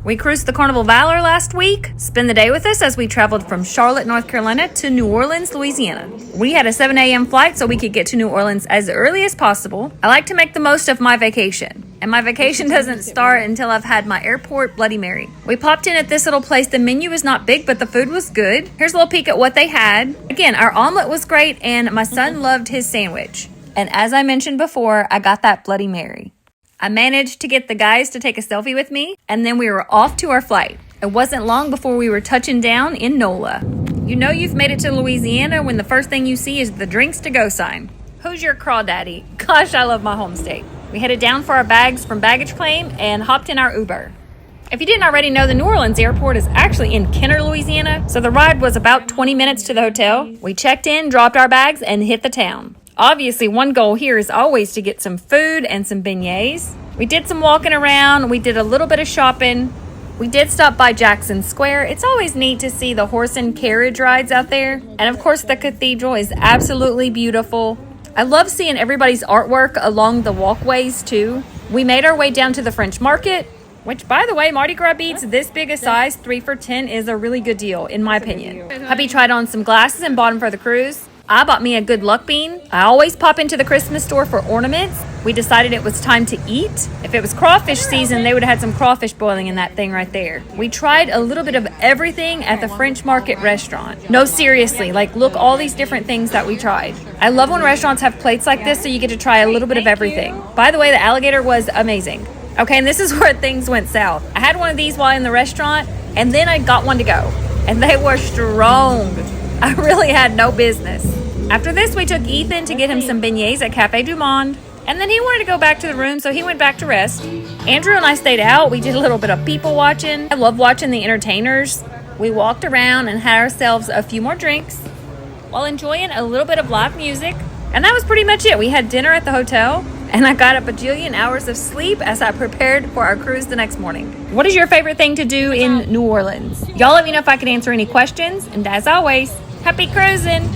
We cruised the Carnival Valor last week. Spend the day with us as we traveled from Charlotte, North Carolina to New Orleans, Louisiana. We had a 7 a.m. flight so we could get to New Orleans as early as possible. I like to make the most of my vacation. And my vacation doesn't start until I've had my airport Bloody Mary. We popped in at this little place. The menu was not big, but the food was good. Here's a little peek at what they had. Again, our omelet was great, and my son loved his sandwich. And as I mentioned before, I got that Bloody Mary. I managed to get the guys to take a selfie with me, and then we were off to our flight. It wasn't long before we were touching down in Nola. You know you've made it to Louisiana when the first thing you see is the drinks to go sign. Who's your crawdaddy? Gosh, I love my home state. We headed down for our bags from baggage claim and hopped in our Uber. If you didn't already know, the New Orleans airport is actually in Kenner, Louisiana, so the ride was about 20 minutes to the hotel. We checked in, dropped our bags, and hit the town. Obviously, one goal here is always to get some food and some beignets. We did some walking around. We did a little bit of shopping. We did stop by Jackson Square. It's always neat to see the horse and carriage rides out there. And of course, the cathedral is absolutely beautiful. I love seeing everybody's artwork along the walkways too. We made our way down to the French market, which, by the way, Mardi Gras beads this big a size, 3 for $10, is a really good deal, in my opinion. Hubby tried on some glasses and bought them for the cruise. I bought me a good luck bean. I always pop into the Christmas store for ornaments. We decided it was time to eat. If it was crawfish season, they would have had some crawfish boiling in that thing right there. We tried a little bit of everything at the French Market restaurant. No, seriously, like look all these different things that we tried. I love when restaurants have plates like this so you get to try a little bit of everything. By the way, the alligator was amazing. Okay, and this is where things went south. I had one of these while in the restaurant, and then I got one to go. And they were strong. I really had no business. After this, we took Ethan to get him some beignets at Cafe Du Monde. And then he wanted to go back to the room, so he went back to rest. Andrew and I stayed out. We did a little bit of people watching. I love watching the entertainers. We walked around and had ourselves a few more drinks while enjoying a little bit of live music. And that was pretty much it. We had dinner at the hotel, and I got a bajillion hours of sleep as I prepared for our cruise the next morning. What is your favorite thing to do in New Orleans? Y'all let me know if I can answer any questions. And as always, happy cruising!